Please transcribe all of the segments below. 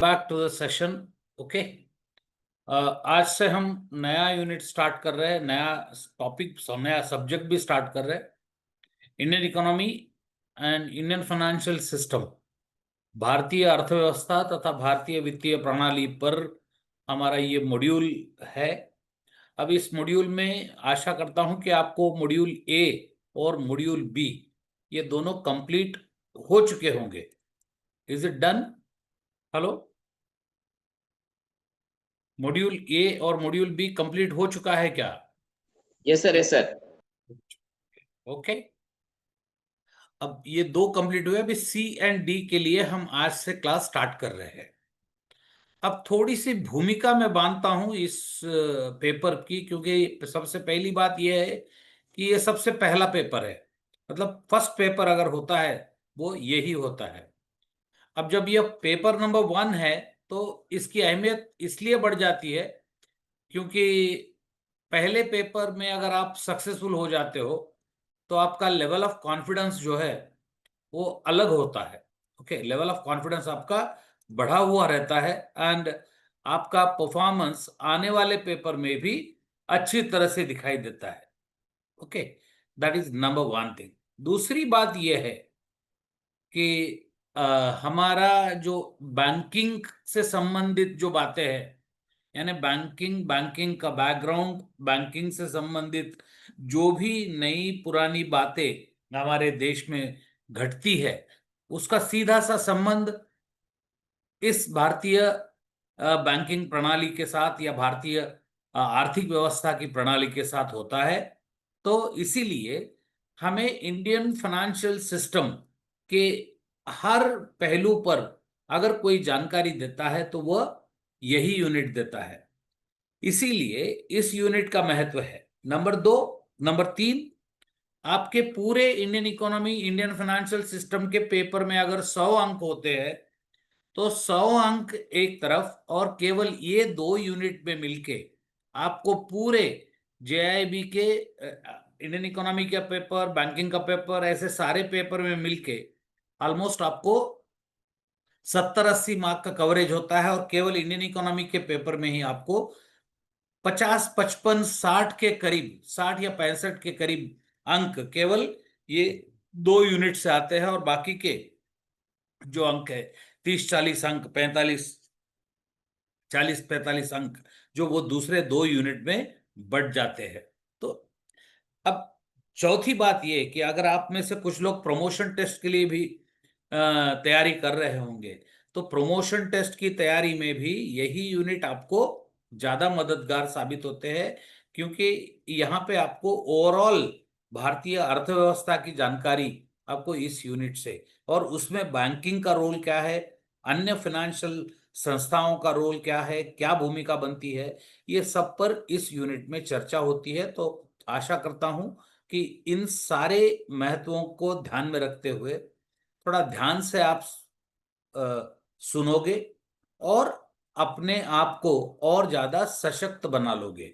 Back to the session. Okay, आज से हम नया यूनिट स्टार्ट कर रहे हैं, नया टॉपिक, नया सब्जेक्ट भी स्टार्ट कर रहे हैं। Indian economy and Indian financial system, भारतीय अर्थव्यवस्था तथा भारतीय वित्तीय प्रणाली पर हमारा ये मॉड्यूल है। अब इस मॉड्यूल में आशा करता हूं कि आपको मॉड्यूल ए और मॉड्यूल बी ये दोनों कंप्लीट हो चुके होंगे। Is it done? Hello, module A और मॉड्यूल बी कंप्लीट हो चुका है क्या? Yes sir, yes sir. Okay, अब ये दो कंप्लीट हुए। अभी सी एंड डी के लिए हम आज से क्लास स्टार्ट कर रहे हैं। अब थोड़ी सी भूमिका मैं बांधता हूं इस पेपर की, क्योंकि सबसे पहली बात यह है कि ये सबसे पहला पेपर है। मतलब फर्स्ट पेपर अगर होता है वो यही होता है। अब जब यह पेपर नंबर 1 है तो इसकी अहमियत इसलिए बढ़ जाती है क्योंकि पहले पेपर में अगर आप सक्सेसफुल हो जाते हो तो आपका लेवल ऑफ कॉन्फिडेंस जो है वो अलग होता है। ओके, लेवल ऑफ कॉन्फिडेंस आपका बढ़ा हुआ रहता है एंड आपका परफॉर्मेंस आने वाले पेपर में भी अच्छी तरह से दिखाई देता है। Okay, that is number 1 thing. दूसरी बात यह है कि हमारा जो बैंकिंग से संबंधित जो बातें हैं, यानी बैंकिंग का बैकग्राउंड, बैंकिंग से संबंधित जो भी नई पुरानी बातें हमारे देश में घटती है, उसका सीधा सा संबंध इस भारतीय बैंकिंग प्रणाली के साथ या भारतीय आर्थिक व्यवस्था की प्रणाली के साथ होता है। तो इसीलिए हमें इंडियन फाइनेंशियल सिस्टम के हर पहलू पर अगर कोई जानकारी देता है तो वह यही यूनिट देता है। इसीलिए इस यूनिट का महत्व है। नंबर 2, नंबर 3, आपके पूरे Indian economy, Indian financial system के पेपर में अगर 100 अंक होते हैं तो 100 अंक एक तरफ, और केवल ये 2 यूनिट में मिलके आपको पूरे जेआईबी के इंडियन इकोनॉमी का पेपर, बैंकिंग का पेपर, ऐसे सारे पेपर में मिलके ऑलमोस्ट आपको 70-80 मार्क का कवरेज होता है। और केवल इंडियन इकोनॉमी के पेपर में ही आपको 50, 55, 60 के करीब, 60 या 65 के करीब अंक केवल ये 2 यूनिट से आते हैं। और बाकी के जो अंक है 30-40 अंक, 40-45 अंक, जो वो दूसरे 2 यूनिट में बढ़ जाते हैं। तो अब चौथी बात ये कि अगर आप में से कुछ लोग प्रमोशन टेस्ट के लिए भी तैयारी कर रहे होंगे तो प्रमोशन टेस्ट की तैयारी में भी यही यूनिट आपको ज्यादा मददगार साबित होते हैं, क्योंकि यहाँ पे आपको ओवरऑल भारतीय अर्थव्यवस्था की जानकारी आपको इस यूनिट से, और उसमें बैंकिंग का रोल क्या है, अन्य फाइनेंशियल संस्थाओं का रोल क्या है, क्या भूमिका बनती है, ये सब पर इस यूनिट में चर्चा होती है। तो आशा करता हूं कि इन सारे महत्वों को ध्यान में रखते हुए थोड़ा ध्यान से आप सुनोगे और अपने आप को और ज्यादा सशक्त बना लोगे।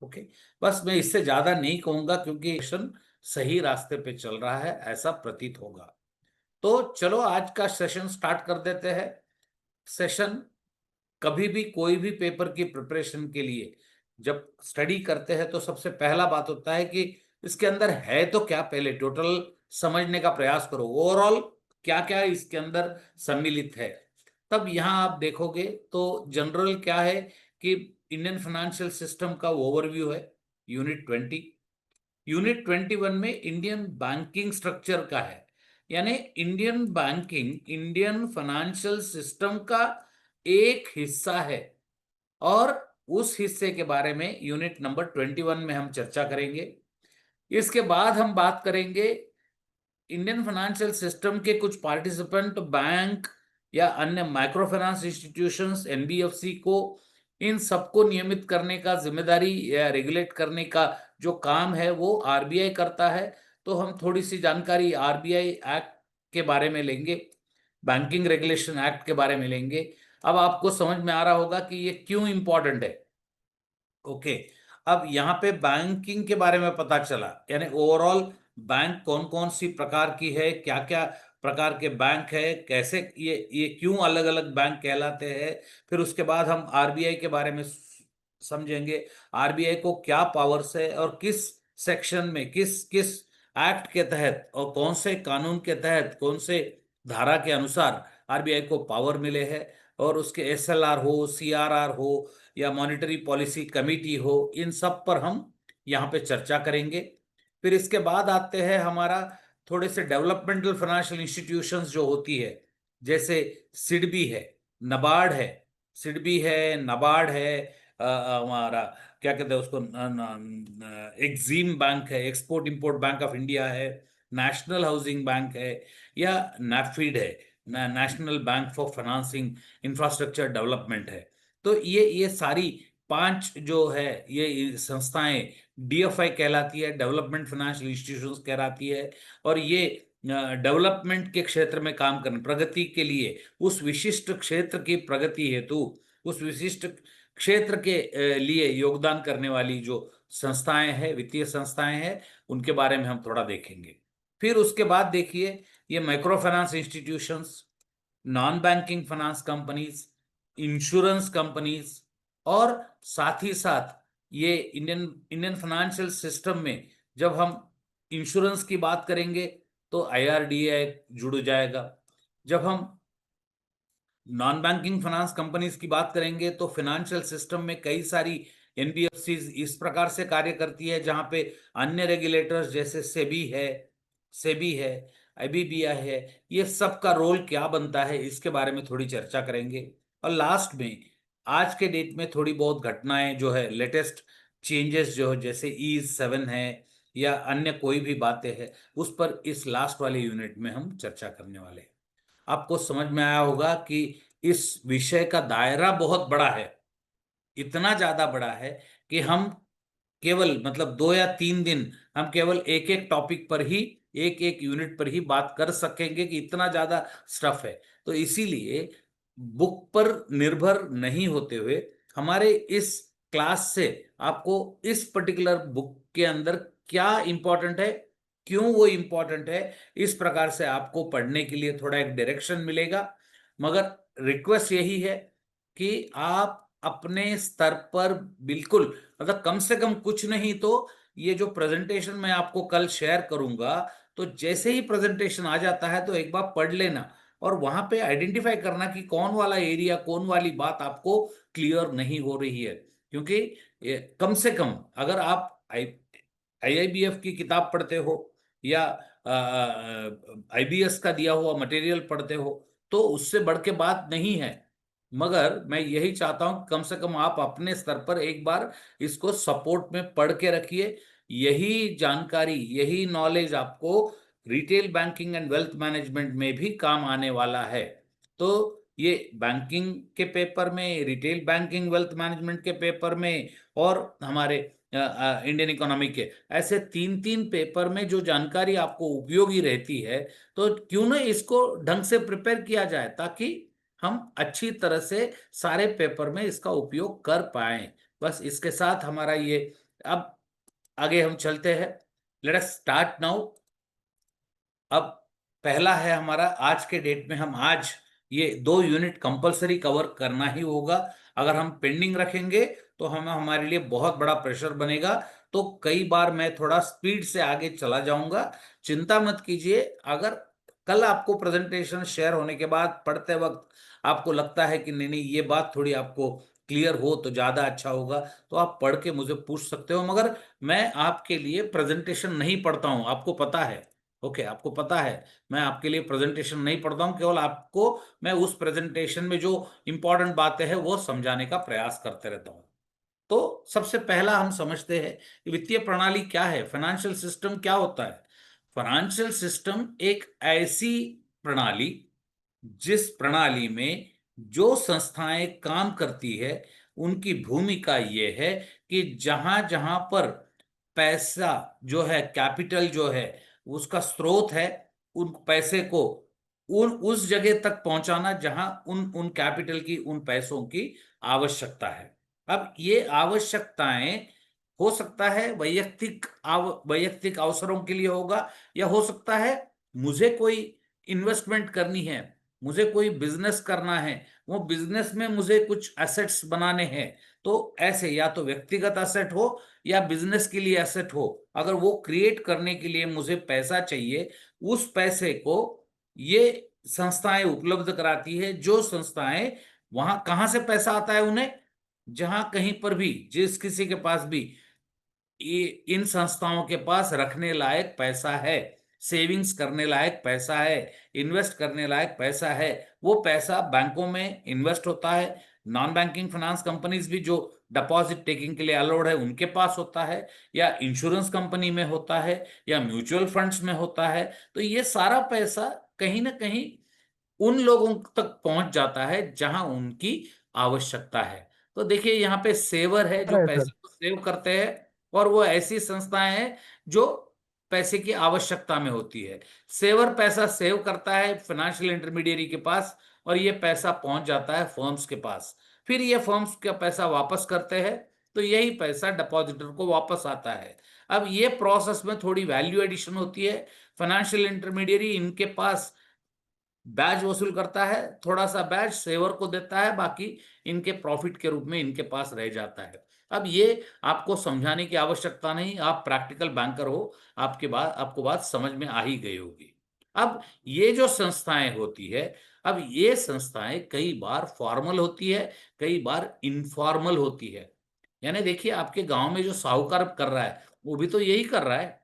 ओके, बस मैं इससे ज्यादा नहीं कहूंगा क्योंकि सेशन सही रास्ते पे चल रहा है ऐसा प्रतीत होगा। तो चलो आज का सेशन स्टार्ट कर देते हैं। सेशन, कभी भी कोई भी पेपर की प्रिपरेशन के लिए जब स्टडी करते हैं तो सबसे पहला बात होता है कि इसके अंदर है तो क्या, पहले टोटल समझने का प्रयास करो, ओवरऑल क्या क्या इसके अंदर सम्मिलित है। तब यहां आप देखोगे तो जनरल क्या है कि इंडियन फाइनेंशियल सिस्टम का ओवरव्यू है, यूनिट 20। यूनिट 21 में इंडियन बैंकिंग स्ट्रक्चर का है, यानी Indian banking Indian financial system का एक हिस्सा है, और उस हिस्से के बारे में यूनिट नंबर 21 में हम चर्चा करेंगे। इसके बाद हम बात करेंगे इंडियन फाइनेंशियल सिस्टम के कुछ पार्टिसिपेंट बैंक या अन्य माइक्रो फाइनेंस इंस्टीट्यूशंस, एनबीएफसी को, इन सबको नियमित करने का जिम्मेदारी या रेगुलेट करने का जो काम है वो आरबीआई करता है। तो हम थोड़ी सी जानकारी आरबीआई एक्ट के बारे में लेंगे, बैंकिंग रेगुलेशन एक्ट के बारे में लेंगे। अब आपको समझ में आ रहा होगा कि ये क्यों इंपॉर्टेंट है। ओके, अब यहाँ पे बैंकिंग के बारे में पता चला, यानी ओवरऑल बैंक कौन कौन सी प्रकार की है, क्या क्या प्रकार के बैंक है, कैसे ये क्यों अलग अलग बैंक कहलाते हैं। फिर उसके बाद हम आरबीआई के बारे में समझेंगे, आरबीआई को क्या पावर्स है और किस सेक्शन में, किस किस एक्ट के तहत और कौन से कानून के तहत, कौन से धारा के अनुसार आरबीआई को पावर मिले हैं। और उसके एसएलआर हो, सीआरआर हो या मॉनेटरी पॉलिसी कमेटी हो, इन सब पर हम यहाँ पे चर्चा करेंगे। फिर इसके बाद आते हैं हमारा थोड़े से डेवलपमेंटल फाइनेंशियल इंस्टीट्यूशंस जो होती है, जैसे सिडबी है, नबार्ड है, सिडबी है, नबार्ड है, हमारा क्या कहते हैं उसको, एक्सिम बैंक है, export import bank of India है, नेशनल हाउसिंग बैंक है, या नैफिड है, national bank for financing infrastructure development है। तो ये सारी पांच जो है ये संस्थाएं डीएफआई कहलाती है, डेवलपमेंट फाइनेंशियल इंस्टीट्यूशंस कहलाती है। और ये डेवलपमेंट के क्षेत्र में काम करने, प्रगति के लिए, उस विशिष्ट क्षेत्र की प्रगति हेतु, उस विशिष्ट क्षेत्र के लिए योगदान करने वाली जो संस्थाएं हैं, वित्तीय संस्थाएं हैं, उनके बारे में हम थोड़ा देखेंगे। फिर उसके बाद देखिए, ये micro finance institutions, non banking finance companies, insurance companies, और साथ ही साथ ये इंडियन इंडियन फाइनेंशियल सिस्टम में जब हम इंश्योरेंस की बात करेंगे तो आईआरडीए जुड़ जाएगा। जब हम नॉन बैंकिंग फाइनेंस कंपनीज की बात करेंगे तो फाइनेंशियल सिस्टम में कई सारी एनबीएफसी इस प्रकार से कार्य करती है, जहां पे अन्य रेगुलेटर्स जैसे सेबी है, आईबीबीआई है, ये सब का रोल क्या बनता है, इसके बारे में थोड़ी चर्चा करेंगे। और लास्ट में आज के डेट में थोड़ी बहुत घटनाएं जो है, लेटेस्ट चेंजेस जो है, जैसे E7 है या अन्य कोई भी बातें हैं, उस पर इस लास्ट वाले यूनिट में हम चर्चा करने वाले हैं। आपको समझ में आया होगा कि इस विषय का दायरा बहुत बड़ा है, इतना ज्यादा बड़ा है कि हम केवल मतलब 2 या 3 दिन हम केवल एक एक टॉपिक पर ही, एक एक यूनिट पर ही बात कर सकेंगे, कि इतना ज्यादा स्टफ है। तो इसीलिए बुक पर निर्भर नहीं होते हुए हमारे इस क्लास से आपको इस पर्टिकुलर बुक के अंदर क्या इंपॉर्टेंट है, क्यों वो इंपॉर्टेंट है, इस प्रकार से आपको पढ़ने के लिए थोड़ा एक डायरेक्शन मिलेगा। मगर रिक्वेस्ट यही है कि आप अपने स्तर पर बिल्कुल, मतलब कम से कम कुछ नहीं तो ये जो प्रेजेंटेशन मैं आपको कल शेयर करूंगा, तो जैसे ही प्रेजेंटेशन आ जाता है तो एक बार पढ़ लेना, और वहां पे आइडेंटिफाई करना कि कौन वाला एरिया, कौन वाली बात आपको क्लियर नहीं हो रही है। क्योंकि कम से कम अगर आप आईआईबीएफ की किताब पढ़ते हो या आईबीएस का दिया हुआ मटेरियल पढ़ते हो, तो उससे बढ़ के बात नहीं है। मगर मैं यही चाहता हूं कि कम से कम आप अपने स्तर पर एक बार इसको सपोर्ट में पढ़ के रखिए। यही जानकारी, यही नॉलेज आपको retail banking and wealth management में भी काम आने वाला है। तो ये बैंकिंग के पेपर में, रिटेल बैंकिंग वेल्थ मैनेजमेंट के पेपर में, और हमारे इंडियन इकोनॉमी के, ऐसे 3 3 पेपर में जो जानकारी आपको उपयोगी रहती है, तो क्यों ना इसको ढंग से प्रिपेयर किया जाए, ताकि हम अच्छी तरह से सारे पेपर में इसका उपयोग कर पाए। बस इसके साथ हमारा ये, अब आगे हम चलते हैं। Let us start now. अब पहला है हमारा, आज के डेट में हम आज ये 2 यूनिट कंपलसरी कवर करना ही होगा। अगर हम पेंडिंग रखेंगे तो हम हमारे लिए बहुत बड़ा प्रेशर बनेगा। तो कई बार मैं थोड़ा स्पीड से आगे चला जाऊंगा, चिंता मत कीजिए। अगर कल आपको प्रेजेंटेशन शेयर होने के बाद पढ़ते वक्त आपको लगता है कि नहीं नहीं ये बात थोड़ी आपको क्लियर हो तो ज्यादा अच्छा होगा, तो आप पढ़ के मुझे पूछ सकते हो। मगर मैं आपके लिए प्रेजेंटेशन नहीं पढ़ता हूं, आपको पता है। ओके, आपको पता है मैं आपके लिए प्रेजेंटेशन नहीं पढ़ता हूं, केवल आपको मैं उस प्रेजेंटेशन में जो इंपॉर्टेंट बातें हैं वो समझाने का प्रयास करते रहता हूं। तो सबसे पहला हम समझते हैं कि वित्तीय प्रणाली क्या है, फाइनेंशियल सिस्टम क्या होता है। फाइनेंशियल सिस्टम एक ऐसी प्रणाली जिस प्रणाली में जो संस्थाएं काम करती है, उनकी भूमिका ये है कि जहां जहां पर पैसा जो है, कैपिटल जो है, उसका स्रोत है, उन पैसे को उन उस जगह तक पहुंचाना जहां उन उन कैपिटल की, उन पैसों की आवश्यकता है। अब ये आवश्यकताएं हो सकता है वैयक्तिक अवसरों के लिए होगा, या हो सकता है मुझे कोई इन्वेस्टमेंट करनी है, मुझे कोई बिजनेस करना है, वो बिजनेस में मुझे कुछ एसेट्स बनाने हैं, तो ऐसे या तो व्यक्तिगत एसेट हो या बिजनेस के लिए एसेट हो, अगर वो क्रिएट करने के लिए मुझे पैसा चाहिए, उस पैसे को ये संस्थाएं उपलब्ध कराती है। जो संस्थाएं, वहां कहाँ से पैसा आता है उन्हें, जहां कहीं पर भी जिस किसी के पास भी इन संस्थाओं के पास रखने लायक पैसा है, सेविंग्स करने लायक पैसा है, इन्वेस्ट करने लायक पैसा है, वो पैसा बैंकों में इन्वेस्ट होता है। नॉन बैंकिंग फाइनेंस कंपनीज भी जो डिपॉजिट टेकिंग के लिए अलाउड है उनके पास होता है, या इंश्योरेंस कंपनी में होता है, या म्यूचुअल फंड्स में होता है। तो ये सारा पैसा कहीं ना कहीं उन लोगों तक पहुंच जाता है जहां उनकी आवश्यकता है। तो देखिए यहाँ पे सेवर है जो है सर। पैसे को सेव करते हैं, और वो ऐसी संस्थाएं हैं जो पैसे की आवश्यकता में होती है। सेवर पैसा सेव करता है फाइनेंशियल इंटरमीडियरी के पास, और ये पैसा पहुंच जाता है फर्म्स के पास। फिर ये फर्म्स का पैसा वापस करते हैं, तो यही पैसा डिपॉजिटर को वापस आता है। अब ये प्रोसेस में थोड़ी वैल्यू एडिशन होती है। फाइनेंशियल इंटरमीडियरी इनके पास ब्याज वसूल करता है, थोड़ा सा ब्याज सेवर को देता है, बाकी इनके प्रॉफिट के रूप में इनके पास रह जाता है। अब ये आपको समझाने की आवश्यकता नहीं, आप प्रैक्टिकल बैंकर हो, आपको बात समझ में आ ही गई होगी। अब ये जो संस्थाएं होती है, अब ये संस्थाएं कई बार फॉर्मल होती है, कई बार इनफॉर्मल होती है। यानी देखिए, आपके गांव में जो साहूकार कर रहा है वो भी तो यही कर रहा है।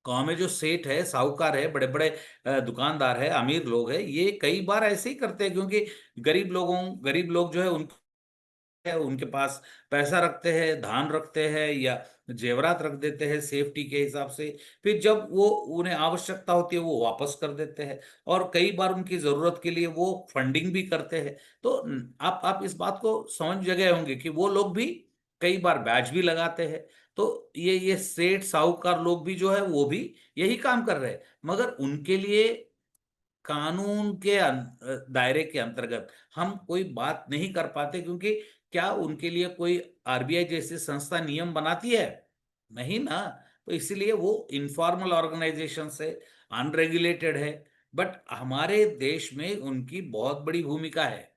गांव में जो सेठ है, साहूकार है, बड़े बड़े दुकानदार है, अमीर लोग है, ये कई बार ऐसे ही करते हैं, क्योंकि गरीब लोग जो है उनके पास पैसा रखते हैं, धान रखते हैं, या जेवरात रख देते हैं सेफ्टी के हिसाब से। फिर जब वो उन्हें आवश्यकता होती है वो वापस कर देते हैं, और कई बार उनकी जरूरत के लिए वो फंडिंग भी करते हैं। तो आप इस बात को समझ गए होंगे कि वो लोग भी कई बार ब्याज भी लगाते हैं। तो ये सेठ साहूकार लोग भी जो है वो भी यही काम कर रहे हैं, मगर उनके लिए कानून के दायरे के अंतर्गत हम कोई बात नहीं कर पाते, क्योंकि क्या उनके लिए कोई आरबीआई जैसी संस्था नियम बनाती है? नहीं ना। तो इसीलिए वो इनफॉर्मल ऑर्गेनाइजेशन से, अनरेगुलेटेड है। बट हमारे देश में उनकी बहुत बड़ी भूमिका है,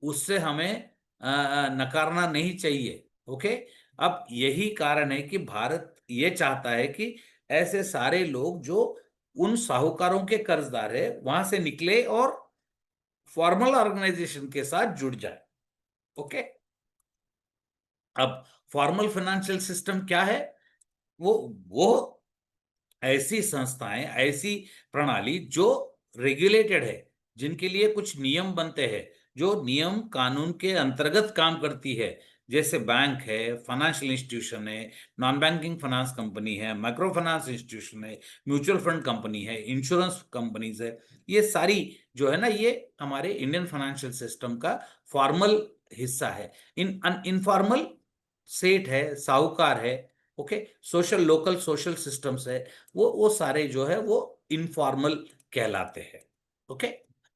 उससे हमें नकारना नहीं चाहिए। ओके। अब यही कारण है कि भारत ये चाहता है कि ऐसे सारे लोग जो उन साहूकारों के कर्जदार है वहां से निकले और फॉर्मल ऑर्गेनाइजेशन के साथ जुड़ जाए। ओके। अब फॉर्मल फाइनेंशियल सिस्टम क्या है? वो ऐसी संस्थाएं, ऐसी प्रणाली जो रेगुलेटेड है, जिनके लिए कुछ नियम बनते हैं, जो नियम कानून के अंतर्गत काम करती है। जैसे बैंक है, फाइनेंशियल इंस्टीट्यूशन है, नॉन बैंकिंग फाइनेंस कंपनी है, माइक्रो फाइनेंस इंस्टीट्यूशन है, म्यूचुअल फंड कंपनी है, इंश्योरेंस कंपनीज है। ये सारी जो है ना, ये हमारे इंडियन फाइनेंशियल सिस्टम का फॉर्मल हिस्सा है। इन इनफॉर्मल सेठ है, साहूकार है, okay, social local social systems है, वो सारे जो है वो इनफॉर्मल कहलाते हैं। ओके।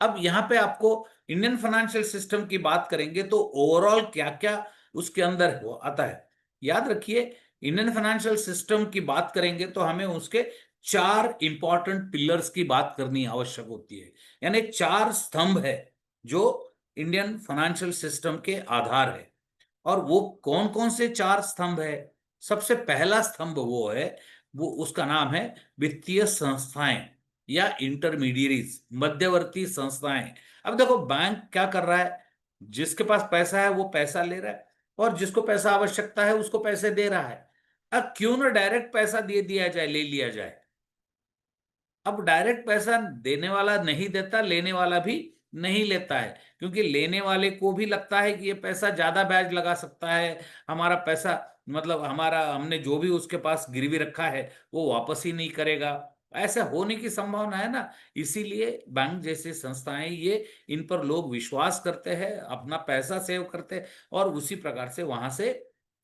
अब यहाँ पे आपको इंडियन फाइनेंशियल सिस्टम की बात करेंगे तो ओवरऑल क्या क्या उसके अंदर वो आता है। याद रखिए, इंडियन फाइनेंशियल सिस्टम की बात करेंगे तो हमें उसके चार इंपॉर्टेंट पिलर्स की बात करनी आवश्यक होती है। यानी चार स्तंभ है जो इंडियन फाइनेंशियल सिस्टम के आधार है। और वो कौन कौन से चार स्तंभ है? सबसे पहला स्तंभ वो है, वो उसका नाम है वित्तीय संस्थाएं, या इंटरमीडियरीज, मध्यवर्ती संस्थाएं। अब देखो, बैंक क्या कर रहा है? जिसके पास पैसा है वो पैसा ले रहा है, और जिसको पैसा आवश्यकता है उसको पैसे दे रहा है। अब क्यों ना डायरेक्ट पैसा दे दिया जाए, ले लिया जाए। अब डायरेक्ट पैसा देने वाला नहीं देता, लेने वाला भी नहीं लेता है, क्योंकि लेने वाले को भी लगता है कि ये पैसा ज्यादा ब्याज लगा सकता है, हमारा पैसा, मतलब हमारा, हमने जो भी उसके पास गिरवी रखा है वो वापस ही नहीं करेगा। ऐसा होने की संभावना है ना। इसीलिए बैंक जैसी संस्थाएं, ये इन पर लोग विश्वास करते हैं, अपना पैसा सेव करते हैं, और उसी प्रकार से वहां से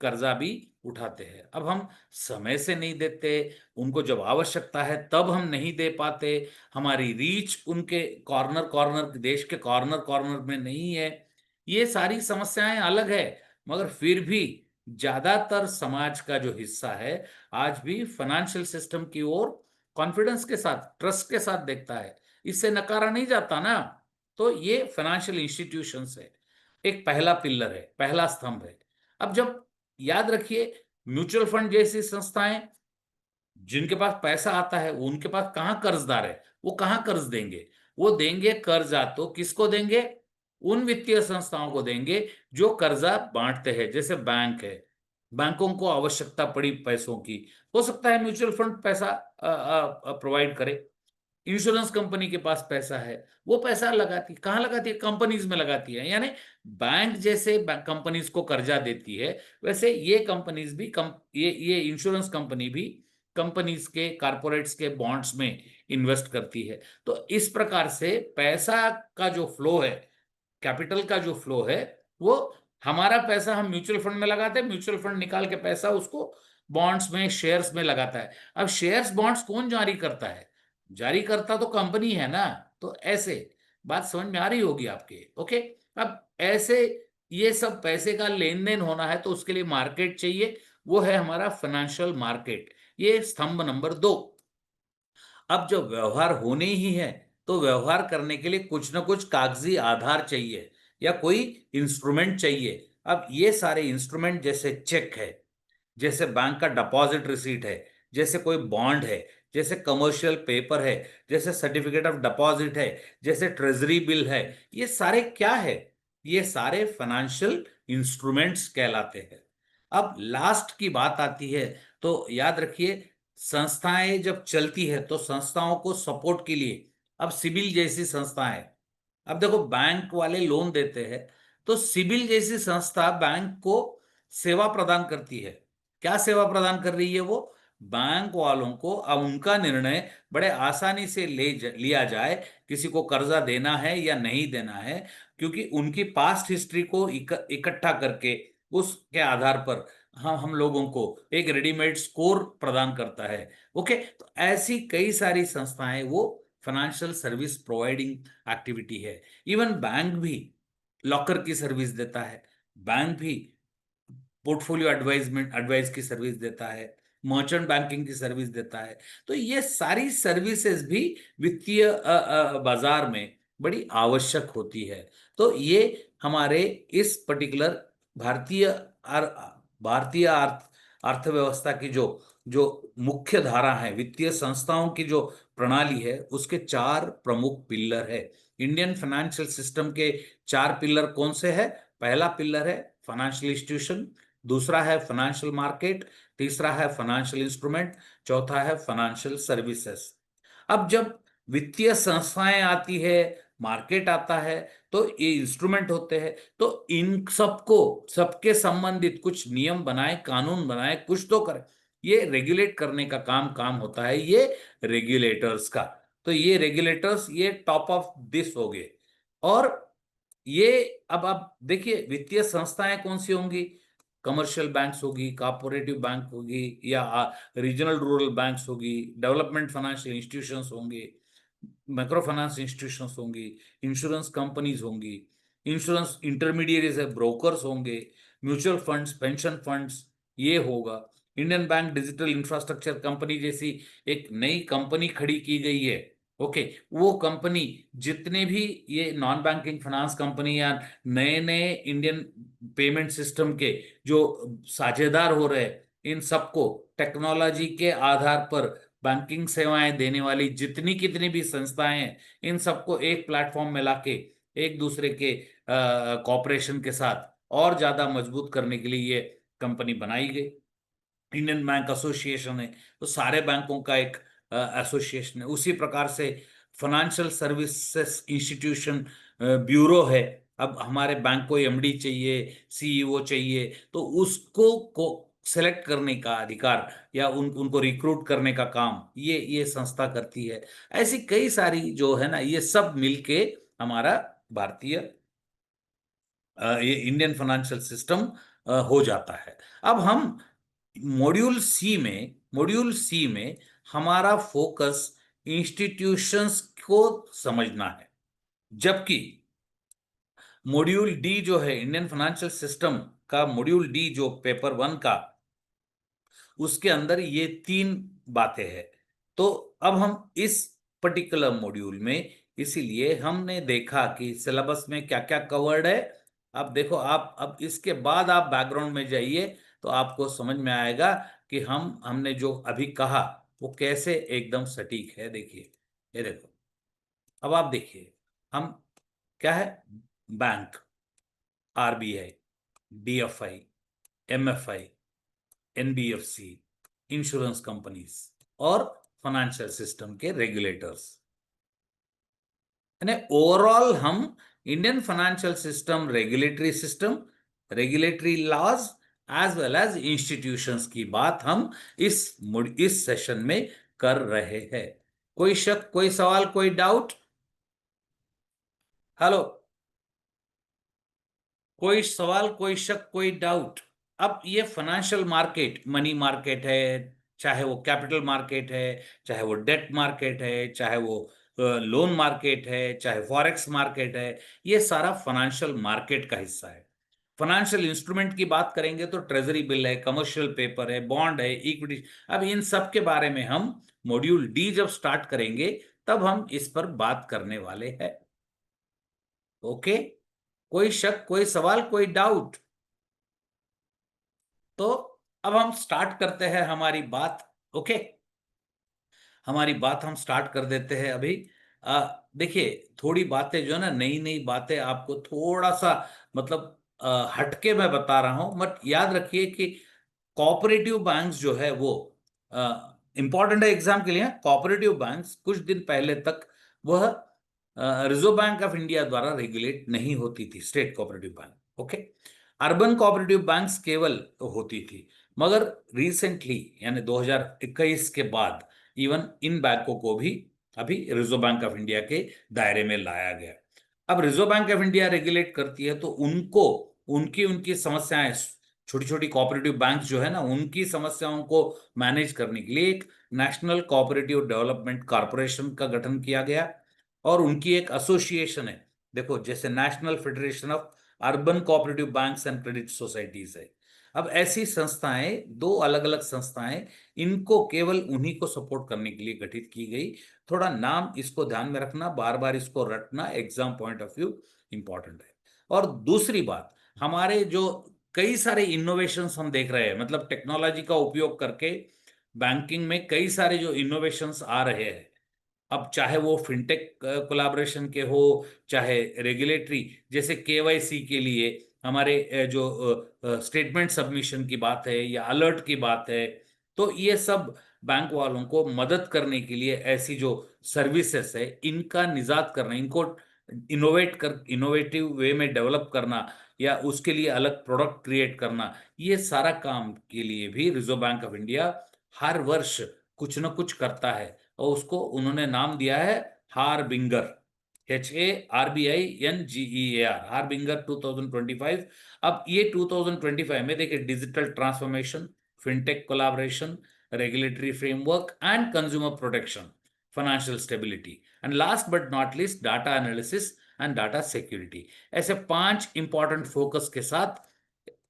कर्जा भी उठाते हैं। अब हम समय से नहीं देते, उनको जब आवश्यकता है तब हम नहीं दे पाते, हमारी रीच उनके कॉर्नर कॉर्नर, देश के कॉर्नर कॉर्नर में नहीं है। ये सारी समस्याएं अलग है, मगर फिर भी ज्यादातर समाज का जो हिस्सा है आज भी फाइनेंशियल सिस्टम की ओर कॉन्फिडेंस के साथ, ट्रस्ट के साथ देखता है, इससे नकारा नहीं जाता ना। तो ये फाइनेंशियल इंस्टीट्यूशंस है, एक पहला पिलर है, पहला स्तंभ है। अब जब, याद रखिए, म्यूचुअल फंड जैसी संस्थाएं, जिनके पास पैसा आता है, उनके पास कहाँ कर्जदार है, वो कहाँ कर्ज देंगे? वो देंगे कर्जा तो किसको देंगे? उन वित्तीय संस्थाओं को देंगे जो कर्जा बांटते हैं, जैसे बैंक है। बैंकों को आवश्यकता पड़ी पैसों की, हो सकता है म्यूचुअल फंड पैसा प्रोवाइड करे। इंश्योरेंस कंपनी के पास पैसा है, वो पैसा लगाती, कहाँ लगाती है? कंपनीज में लगाती है। यानी बैंक जैसे कंपनीज को कर्जा देती है, वैसे ये कंपनीज भी ये इंश्योरेंस कंपनी भी कंपनीज के, कारपोरेट्स के बॉन्ड्स में इन्वेस्ट करती है। तो इस प्रकार से पैसा का जो फ्लो है, कैपिटल का जो फ्लो है, वो, हमारा पैसा हम म्यूचुअल फंड में लगाते हैं, म्यूचुअल फंड निकाल के पैसा उसको बॉन्ड्स में, शेयर्स में लगाता है। अब शेयर्स बॉन्ड्स कौन जारी करता है? जारी करता तो कंपनी है ना। तो ऐसे बात समझ में आ रही होगी आपके, ओके। अब ऐसे ये सब पैसे का लेन देन होना है, तो उसके लिए मार्केट चाहिए, वो है हमारा फाइनेंशियल मार्केट। ये स्तंभ नंबर 2। अब जब व्यवहार होने ही है, तो व्यवहार करने के लिए कुछ ना कुछ कागजी आधार चाहिए, या कोई इंस्ट्रूमेंट चाहिए। अब ये सारे इंस्ट्रूमेंट, जैसे चेक है, जैसे बैंक का डिपॉजिट रिसीट है, जैसे कोई बॉन्ड है, जैसे कमर्शियल पेपर है, जैसे सर्टिफिकेट ऑफ डिपॉजिट है, जैसे ट्रेजरी बिल है, ये सारे क्या है? ये सारे फाइनेंशियल इंस्ट्रूमेंट्स कहलाते हैं। अब लास्ट की बात आती है, तो याद रखिए, संस्थाएं जब चलती है तो संस्थाओं को सपोर्ट के लिए, अब सिबिल जैसी संस्थाएं, अब देखो बैंक वाले लोन देते हैं, तो सिबिल जैसी संस्था बैंक को सेवा प्रदान करती है। क्या सेवा प्रदान कर रही है वो? बैंक वालों को अब उनका निर्णय बड़े आसानी से लिया जाए, किसी को कर्जा देना है या नहीं देना है, क्योंकि उनकी पास्ट हिस्ट्री को इकट्ठा करके, उसके आधार पर हम लोगों को एक रेडीमेड स्कोर प्रदान करता है। ओके, तो ऐसी कई सारी संस्थाएं, वो फाइनेंशियल सर्विस प्रोवाइडिंग एक्टिविटी है। इवन बैंक भी लॉकर की सर्विस देता है, बैंक भी पोर्टफोलियो एडवाइस की सर्विस देता है, मर्चेंट बैंकिंग की सर्विस देता है। तो ये सारी सर्विसेज भी वित्तीय बाजार में बड़ी आवश्यक होती है। तो ये हमारे इस पर्टिकुलर भारतीय भारतीय अर्थव्यवस्था की जो जो मुख्य धारा है, वित्तीय संस्थाओं की जो प्रणाली है, उसके 4 प्रमुख पिलर है। इंडियन फाइनेंशियल सिस्टम के 4 पिलर कौन से हैं? पहला पिलर है फाइनेंशियल इंस्टीट्यूशन, दूसरा है फाइनेंशियल मार्केट, तीसरा है फाइनेंशियल इंस्ट्रूमेंट, चौथा है फाइनेंशियल सर्विसेज। अब जब वित्तीय संस्थाएं आती है, मार्केट आता है, तो ये इंस्ट्रूमेंट होते हैं, तो इन सबको, सबके संबंधित कुछ नियम बनाए, कानून बनाए, कुछ तो करे। ये रेगुलेट करने का काम काम होता है ये रेगुलेटर्स का। तो ये रेगुलेटर्स, ये टॉप ऑफ दिस हो गए। और ये, अब आप देखिए, वित्तीय संस्थाएं कौन सी होंगी? कमर्शियल बैंक्स होगी, कॉर्पोरेटिव बैंक होगी, या रीजनल रूरल बैंक्स होगी, डेवलपमेंट फाइनेंशियल इंस्टीट्यूशंस होंगे, माइक्रो फाइनेंस इंस्टीट्यूशंस होंगी, इंश्योरेंस कंपनीज होंगी, इंश्योरेंस इंटरमीडिएरीज है, ब्रोकर्स होंगे, म्यूचुअल फंड्स, पेंशन फंड्स, ये होगा। Indian bank digital infrastructure company जैसी एक नई कंपनी खड़ी की गई है। ओके, वो कंपनी, जितने भी ये नॉन बैंकिंग फाइनेंस कंपनी या नए नए इंडियन पेमेंट सिस्टम के जो साझेदार हो रहे हैं, इन सबको टेक्नोलॉजी के आधार पर बैंकिंग सेवाएं देने वाली जितनी कितनी भी संस्थाएं हैं, इन सबको एक प्लेटफॉर्म में लाके एक दूसरे के कॉपरेशन के साथ और ज्यादा मजबूत करने के लिए ये कंपनी बनाई गई। इंडियन बैंक एसोसिएशन है, तो सारे बैंकों का एक एसोसिएशन है। उसी प्रकार से फाइनेंशियल सर्विसेज इंस्टीट्यूशन ब्यूरो है। अब हमारे बैंक को एमडी चाहिए, सीईओ चाहिए, तो उसको को सेलेक्ट करने का अधिकार, या उनको रिक्रूट करने का काम ये संस्था करती है। ऐसी कई सारी जो है ना, ये सब मिलके हमारा भारतीय, ये इंडियन फाइनेंशियल सिस्टम हो जाता है। अब हम मॉड्यूल सी में हमारा फोकस इंस्टीट्यूशंस को समझना है, जबकि मॉड्यूल डी जो है इंडियन फाइनेंशियल सिस्टम का, मॉड्यूल डी जो पेपर 1 का, उसके अंदर ये 3 बातें हैं। तो अब हम इस पर्टिकुलर मॉड्यूल में, इसीलिए हमने देखा कि सिलेबस में क्या क्या कवर्ड है। अब देखो, आप अब इसके बाद आप बैकग्राउंड में जाइए तो आपको समझ में आएगा कि हमने जो अभी कहा वो कैसे एकदम सटीक है। देखिए, ये देखो, अब आप देखिए, हम क्या है, bank, RBI, DFI, MFI, NBFC, insurance companies और फाइनेंशियल सिस्टम के रेगुलेटर्स, यानी ओवरऑल हम Indian financial system, regulatory system, regulatory laws as well as institutions की बात हम इस सेशन में कर रहे हैं। कोई शक, कोई सवाल, कोई डाउट? हेलो, कोई सवाल, कोई शक, कोई डाउट? अब ये फाइनेंशियल मार्केट, मनी मार्केट है, चाहे वो कैपिटल मार्केट है, चाहे वो डेट मार्केट है, चाहे वो लोन मार्केट है, चाहे फॉरेक्स मार्केट है, ये सारा फाइनेंशियल मार्केट का हिस्सा है। फाइनेंशियल इंस्ट्रूमेंट की बात करेंगे तो ट्रेजरी बिल है, कमर्शियल पेपर है, बॉन्ड है, इक्विटी। अब इन सब के बारे में हम मॉड्यूल डी जब स्टार्ट करेंगे तब हम इस पर बात करने वाले हैं। ओके, कोई शक, कोई सवाल, कोई डाउट? तो अब हम स्टार्ट करते हैं हमारी बात। ओके, हमारी बात हम स्टार्ट कर देते हैं अभी। देखिए, थोड़ी बातें जो है ना, नई नई बातें आपको थोड़ा सा मतलब हटके मैं बता रहा हूं, बट याद रखिए कि कोऑपरेटिव बैंक्स जो है वो इंपॉर्टेंट है एग्जाम के लिए। कोऑपरेटिव बैंक्स कुछ दिन पहले तक वह रिजर्व बैंक ऑफ इंडिया द्वारा रेगुलेट नहीं होती थी, state cooperative bank. Okay, urban cooperative banks केवल होती थी, मगर रिसेंटली यानी 2021 के बाद इवन इन बैंकों को भी अभी रिजर्व बैंक ऑफ इंडिया के दायरे में लाया गया। अब reserve bank of India regulate करती है तो उनको उनकी उनकी समस्याएं, छोटी छोटी कोऑपरेटिव बैंक जो है ना, उनकी समस्याओं को मैनेज करने के लिए एक नेशनल कोऑपरेटिव डेवलपमेंट कॉरपोरेशन का गठन किया गया, और उनकी एक एसोसिएशन है। देखो, जैसे national federation of urban cooperative banks and credit societies है। अब ऐसी संस्थाएं, दो अलग अलग संस्थाएं, इनको केवल उन्हीं को सपोर्ट करने के लिए गठित की गई। थोड़ा नाम इसको ध्यान में रखना, बार बार इसको रटना, exam point of view important है। और दूसरी बात, हमारे जो कई सारे इनोवेशंस हम देख रहे हैं, मतलब टेक्नोलॉजी का उपयोग करके बैंकिंग में कई सारे जो इनोवेशंस आ रहे हैं। अब चाहे वो फिनटेक कोलैबोरेशन के हो, चाहे रेगुलेटरी, जैसे केवाईसी के लिए हमारे जो स्टेटमेंट सबमिशन की बात है या अलर्ट की बात है, तो ये सब बैंक वालों को मदद करने के लिए ऐसी जो सर्विसेज है, इनका निजात करना, इनको इनोवेटिव वे में डेवलप करना, या उसके लिए अलग प्रोडक्ट क्रिएट करना, ये सारा काम के लिए भी रिजर्व बैंक ऑफ इंडिया हर वर्ष कुछ न कुछ करता है। और उसको उन्होंने नाम दिया है हारबिंगर, HARBINGER, हारबिंगर 2025। अब ये 2025 में देखिए, digital transformation, fintech collaboration, regulatory framework and consumer protection, financial stability, and last but not least data analysis and data security, ऐसे 5 इंपॉर्टेंट फोकस के साथ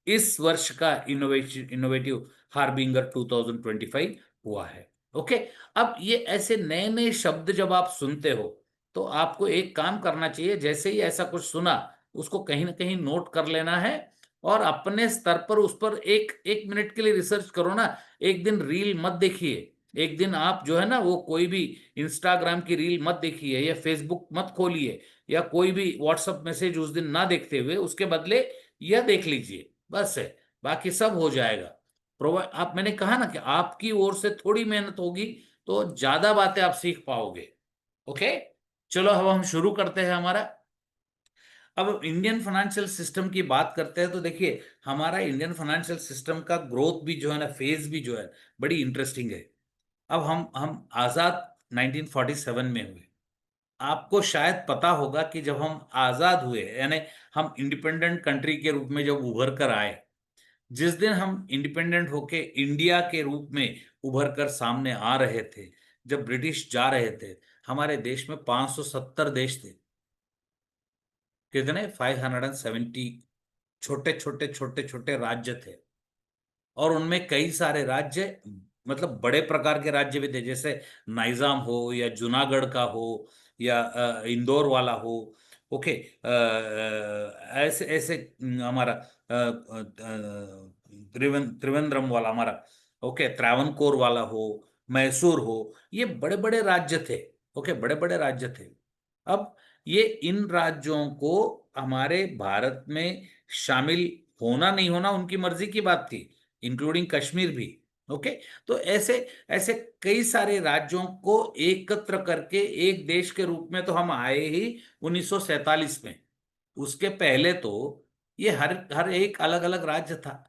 इस वर्ष का इनोवेटिव हार्बिंगर 2025 हुआ है। ओके, अब ये ऐसे नए नए शब्द जब आप सुनते हो तो आपको एक काम करना चाहिए, जैसे ही ऐसा कुछ सुना उसको कहीं ना कहीं नोट कर लेना है, और अपने स्तर पर उस पर एक एक मिनट के लिए रिसर्च करो ना। एक दिन रील मत देखिए, एक दिन आप जो है ना वो कोई भी इंस्टाग्राम की रील मत देखिए, या फेसबुक मत खोलिए, या कोई भी व्हाट्सएप मैसेज उस दिन ना देखते हुए उसके बदले यह देख लीजिए, बस है, बाकी सब हो जाएगा। प्रोवाइड आप, मैंने कहा ना कि आपकी ओर से थोड़ी मेहनत होगी तो ज्यादा बातें आप सीख पाओगे। ओके, चलो अब हम शुरू करते हैं हमारा। अब इंडियन फाइनेंशियल सिस्टम की बात करते हैं तो देखिए, हमारा इंडियन फाइनेंशियल सिस्टम का ग्रोथ भी जो है ना, फेज भी जो है, बड़ी इंटरेस्टिंग है। अब हम आजाद 1947 में हुए। आपको शायद पता होगा कि जब हम आजाद हुए, यानी हम इंडिपेंडेंट कंट्री के रूप में जब उभर कर आए, जिस दिन हम इंडिपेंडेंट होके इंडिया के रूप में उभर कर सामने आ रहे थे, जब ब्रिटिश जा रहे थे, हमारे देश में 570 देश थे। कितने? 570 छोटे छोटे छोटे छोटे राज्य थे, और उनमें कई सारे राज्य मतलब बड़े प्रकार के राज्य भी थे, जैसे नाइजाम हो या जूनागढ़ का हो या इंदौर वाला हो। ओके, ऐसे ऐसे हमारा त्रिवेंद्रम वाला हमारा, ओके, त्रावणकोर वाला हो, मैसूर हो, ये बड़े बड़े राज्य थे। ओके, बड़े बड़े राज्य थे। अब ये इन राज्यों को हमारे भारत में शामिल होना नहीं होना उनकी मर्जी की बात थी, इंक्लूडिंग कश्मीर भी। ओके, तो ऐसे ऐसे कई सारे राज्यों को एकत्र करके एक देश के रूप में तो हम आए ही 1947 में। उसके पहले तो ये हर हर एक अलग अलग राज्य था।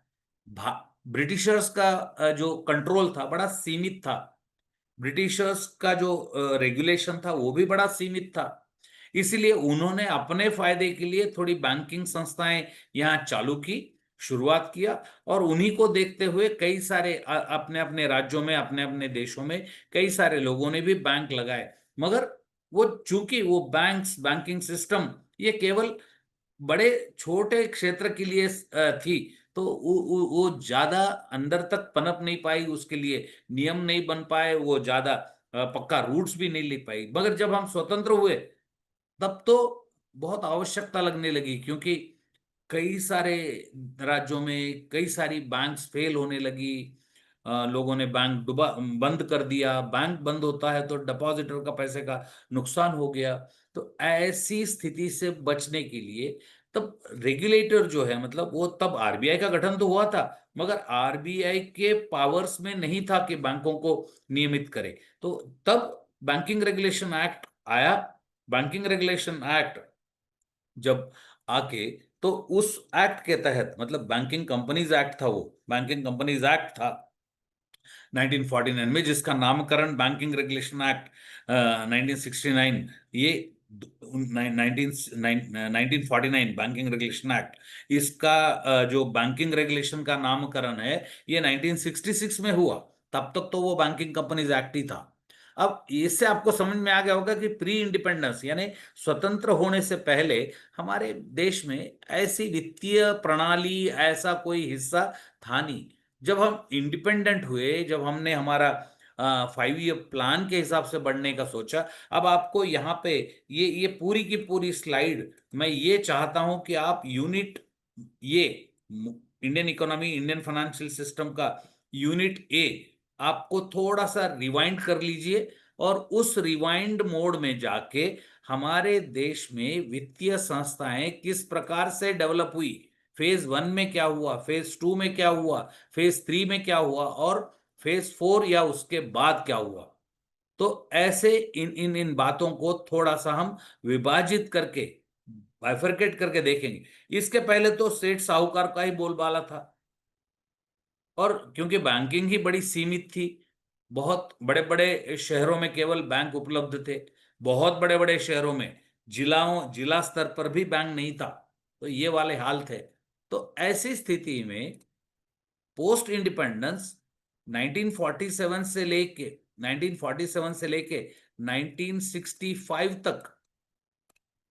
ब्रिटिशर्स का जो कंट्रोल था बड़ा सीमित था। ब्रिटिशर्स का जो रेगुलेशन था वो भी बड़ा सीमित था। इसलिए उन्होंने अपने फायदे के लिए थोड़ी बैंकिंग संस्थाएं यहाँ चालू की, शुरुआत किया। और उन्हीं को देखते हुए कई सारे अपने अपने राज्यों में, अपने अपने देशों में कई सारे लोगों ने भी बैंक लगाए। मगर वो चूंकि वो बैंकिंग सिस्टम ये केवल बड़े छोटे क्षेत्र के लिए थी, तो वो ज्यादा अंदर तक पनप नहीं पाई, उसके लिए नियम नहीं बन पाए, वो ज्यादा पक्का रूट्स भी नहीं ले पाई। मगर जब हम स्वतंत्र हुए तब तो बहुत आवश्यकता लगने लगी, क्योंकि कई सारे राज्यों में कई सारी बैंक्स फेल होने लगी। लोगों ने बैंक डुबा बंद कर दिया। बैंक बंद होता है तो डिपॉजिटर का पैसे का नुकसान हो गया। तो ऐसी स्थिति से बचने के लिए तब रेगुलेटर जो है, मतलब वो तब आरबीआई का गठन तो हुआ था, मगर आरबीआई के पावर्स में नहीं था कि बैंकों को नियमित करे। तो तब बैंकिंग रेगुलेशन एक्ट आया। बैंकिंग रेगुलेशन एक्ट जब आके, तो उस एक्ट के तहत, मतलब बैंकिंग कंपनीज एक्ट था, वो बैंकिंग कंपनीज एक्ट था 1949 में, जिसका नामकरण बैंकिंग रेगुलेशन एक्ट 1969, ये 1949 बैंकिंग रेगुलेशन एक्ट, इसका जो बैंकिंग रेगुलेशन का नामकरण है ये 1966 में हुआ। तब तक तो वो बैंकिंग कंपनीज एक्ट ही था। अब इससे आपको समझ में आ गया होगा कि प्री इंडिपेंडेंस यानी स्वतंत्र होने से पहले हमारे देश में ऐसी वित्तीय प्रणाली, ऐसा कोई हिस्सा था नहीं। जब हम इंडिपेंडेंट हुए, जब हमने हमारा 5 ईयर प्लान के हिसाब से बढ़ने का सोचा, अब आपको यहाँ पे ये पूरी की पूरी स्लाइड मैं ये चाहता हूं कि आप यूनिट ये Indian economy, Indian financial system का यूनिट ए आपको थोड़ा सा रिवाइंड कर लीजिए, और उस रिवाइंड मोड में जाके हमारे देश में वित्तीय संस्थाएं किस प्रकार से डेवलप हुई, फेज 1 में क्या हुआ, फेज 2 में क्या हुआ, फेज 3 में क्या हुआ, और फेज 4 या उसके बाद क्या हुआ। तो ऐसे इन इन इन बातों को थोड़ा सा हम विभाजित करके, बाइफरकेट करके देखेंगे। इसके पहले तो सेठ साहूकार का ही बोलबाला था, और क्योंकि बैंकिंग ही बड़ी सीमित थी, बहुत बड़े बड़े शहरों में केवल बैंक उपलब्ध थे, बहुत बड़े बड़े शहरों में जिला स्तर पर भी बैंक नहीं था। तो ये वाले हाल थे। तो ऐसी स्थिति में पोस्ट इंडिपेंडेंस 1947 से लेके 1947 से लेके 1965 तक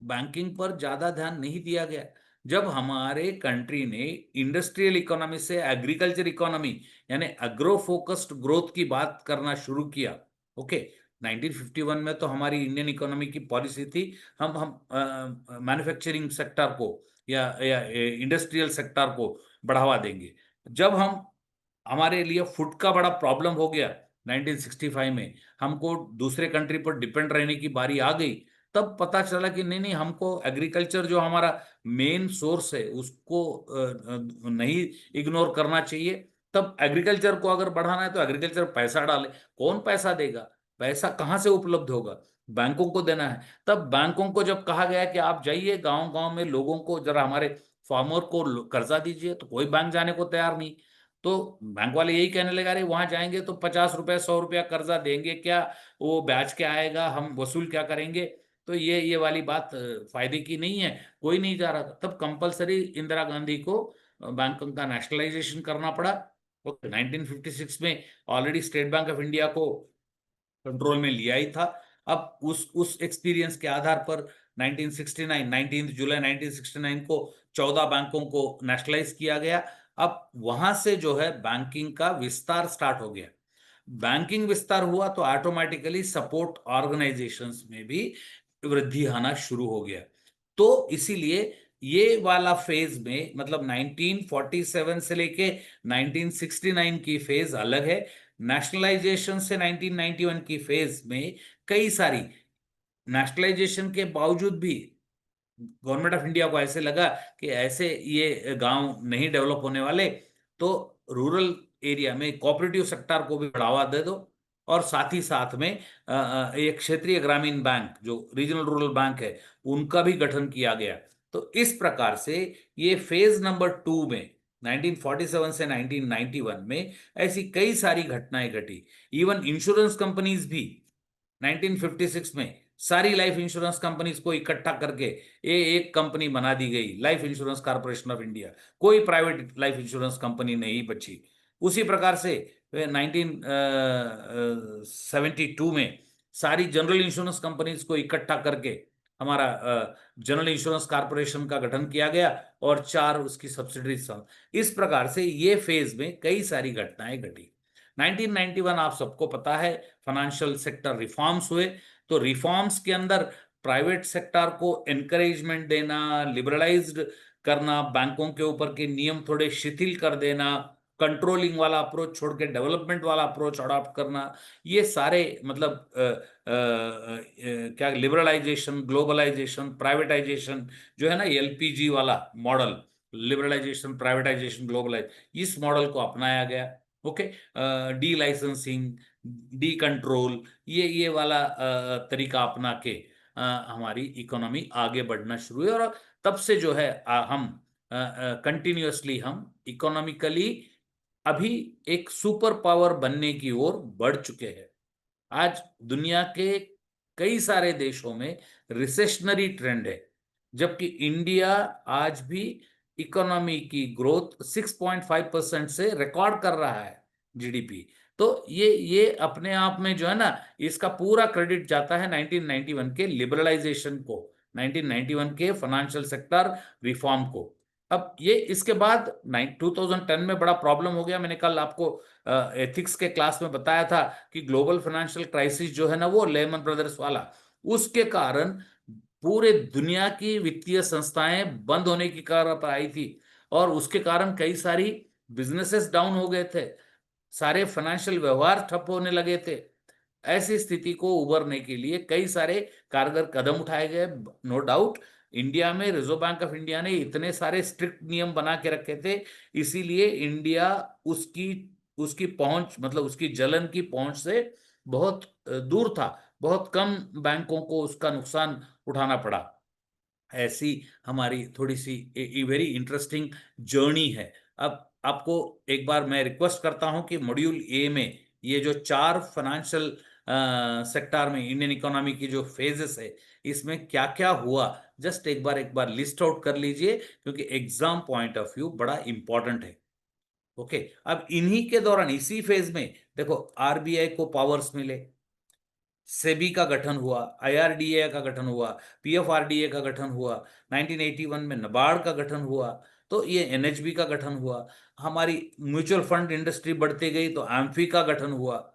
बैंकिंग पर ज्यादा ध्यान नहीं दिया गया। जब हमारे कंट्री ने इंडस्ट्रियल इकोनॉमी से एग्रीकल्चर इकोनॉमी यानी एग्रो फोकस्ड ग्रोथ की बात करना शुरू किया। ओके, 1951 में तो हमारी इंडियन इकोनॉमी की पॉलिसी थी, हम मैन्युफैक्चरिंग सेक्टर को या इंडस्ट्रियल सेक्टर को बढ़ावा देंगे। जब हम हमारे लिए फूड का बड़ा प्रॉब्लम हो गया 1965 में, हमको दूसरे कंट्री पर डिपेंड रहने की बारी आ गई, तब पता चला कि नहीं नहीं, हमको एग्रीकल्चर जो हमारा मेन सोर्स है उसको नहीं इग्नोर करना चाहिए। तब एग्रीकल्चर को अगर बढ़ाना है तो एग्रीकल्चर पैसा डाले। कौन पैसा देगा? पैसा कहाँ से उपलब्ध होगा? बैंकों को देना है। तब बैंकों को जब कहा गया कि आप जाइए गांव गांव में लोगों को जरा हमारे फार्मर को कर्जा दीजिए, तो कोई बैंक जाने को तैयार नहीं। तो बैंक वाले यही कहने लगा, रहे वहां जाएंगे तो 50 रुपए 100 रुपया कर्जा देंगे क्या, वो ब्याज क्या आएगा, हम वसूल क्या करेंगे। तो ये वाली बात फायदे की नहीं है, कोई नहीं जा रहा था। तब कंपलसरी इंदिरा गांधी को बैंकों का नेशनलाइजेशन करना पड़ा। ओके, 1956 में already state bank of India को कंट्रोल में लिया ही था। अब उस एक्सपीरियंस के आधार पर 1969 19 जुलाई 1969 को 14 बैंकों को नेशनलाइज किया गया। अब वहां से जो है बैंकिंग का विस्तार स्टार्ट हो गया। बैंकिंग विस्तार हुआ तो ऑटोमेटिकली सपोर्ट ऑर्गेनाइजेशंस में भी वृद्धि आना शुरू हो गया। तो इसीलिए ये वाला फेज में मतलब 1947 से लेके 1969 की फेज अलग है। नेशनलाइजेशन से 1991 की फेज में कई सारी नेशनलाइजेशन के बावजूद भी गवर्नमेंट ऑफ इंडिया को ऐसे लगा कि ऐसे ये गांव नहीं डेवलप होने वाले, तो रूरल एरिया में कोऑपरेटिव सेक्टर को भी बढ़ावा दे दो। और साथ ही साथ में एक क्षेत्रीय ग्रामीण बैंक जो रीजनल रूरल बैंक है उनका भी गठन किया गया। तो इस प्रकार से ये फेज नंबर 2 में 1947 से 1991 में ऐसी कई सारी घटनाएं घटी। इवन इंश्योरेंस कंपनीज भी 1956 में सारी लाइफ इंश्योरेंस कंपनीज को इकट्ठा करके ये एक कंपनी बना दी गई, life insurance corporation of India. कोई प्राइवेट लाइफ इंश्योरेंस कंपनी नहीं बची। उसी प्रकार से 1972 में सारी जनरल इंश्योरेंस कंपनीज को इकट्ठा करके हमारा जनरल इंश्योरेंस कॉर्पोरेशन का गठन किया गया और 4 उसकी सब्सिडरीज। इस प्रकार से ये फेज में कई सारी घटनाएं घटी। 1991 आप सबको पता है फाइनेंशियल सेक्टर रिफॉर्म्स हुए। तो रिफॉर्म्स के अंदर प्राइवेट सेक्टर को एनकरेजमेंट देना, लिबरलाइज्ड करना, बैंकों के ऊपर के नियम थोड़े शिथिल कर देना, कंट्रोलिंग वाला अप्रोच छोड़ के डेवलपमेंट वाला अप्रोच अडॉप्ट करना, ये सारे मतलब क्या लिबरलाइजेशन, ग्लोबलाइजेशन, प्राइवेटाइजेशन जो है ना, एलपीजी वाला मॉडल, लिबरलाइजेशन, प्राइवेटाइजेशन, ग्लोबलाइज, इस मॉडल को अपनाया गया। Okay, D licensing, D control, ये वाला तरीका अपना के हमारी इकोनॉमी आगे बढ़ना शुरू हुई। और तब से जो है हम कंटिन्यूअसली हम इकोनॉमिकली अभी एक सुपर पावर बनने की ओर बढ़ चुके हैं। आज दुनिया के कई सारे देशों में रिसेशनरी ट्रेंड है, जबकि इंडिया आज भी इकोनॉमी की ग्रोथ 6.5% से रिकॉर्ड कर रहा है जीडीपी। तो ये अपने आप में जो है ना, इसका पूरा क्रेडिट जाता है 1991 के लिबरलाइजेशन को, 1991 के फाइनेंशियल सेक्टर रिफॉर्म को। अब ये इसके बाद 2010 में बड़ा प्रॉब्लम हो गया। मैंने कल आपको एथिक्स के क्लास में बताया था कि ग्लोबल फाइनेंशियल क्राइसिस जो है ना, वो लेमन ब्रदर्स वाला, उसके कारण पूरे दुनिया की वित्तीय संस्थाएं बंद होने की कगार पर आई थी और उसके कारण कई सारी बिजनेसेस डाउन हो गए थे, सारे फाइनेंशियल व्यवहार ठप होने लगे थे। ऐसी स्थिति को उबरने के लिए कई सारे कारगर कदम उठाए गए। नो डाउट इंडिया में रिजर्व बैंक ऑफ इंडिया ने इतने सारे स्ट्रिक्ट नियम बना के रखे थे, इसीलिए इंडिया उसकी उसकी पहुंच मतलब उसकी जलन की पहुंच से बहुत दूर था। बहुत कम बैंकों को उसका नुकसान उठाना पड़ा। ऐसी हमारी थोड़ी सी वेरी इंटरेस्टिंग जर्नी है। अब आपको एक बार मैं रिक्वेस्ट करता हूं कि मॉड्यूल ए में ये जो 4 फाइनेंशियल सेक्टर में इंडियन इकोनॉमी की जो फेजेस है, इसमें क्या क्या हुआ, जस्ट एक बार लिस्ट आउट कर लीजिए, क्योंकि एग्जाम पॉइंट ऑफ व्यू बड़ा इंपॉर्टेंट है। ओके, अब इन्हीं के दौरान इसी फेज में देखो आरबीआई को पावर्स मिले, सेबी का गठन हुआ, आईआरडीए का गठन हुआ, पीएफआरडीए का गठन हुआ, 1981 में नबार्ड का गठन हुआ, तो ये एनएचबी का गठन हुआ। हमारी म्यूचुअल फंड इंडस्ट्री बढ़ती गई तो एम्फी का गठन हुआ,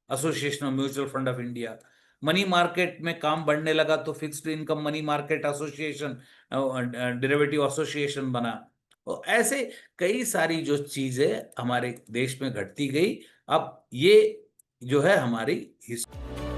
association of mutual fund of India. Money market में काम बढ़ने लगा तो fixed income money market association, derivative association बना। तो ऐसे कई सारी जो चीजें हमारे देश में घटती गई। अब ये जो है हमारी हिस्ट्री।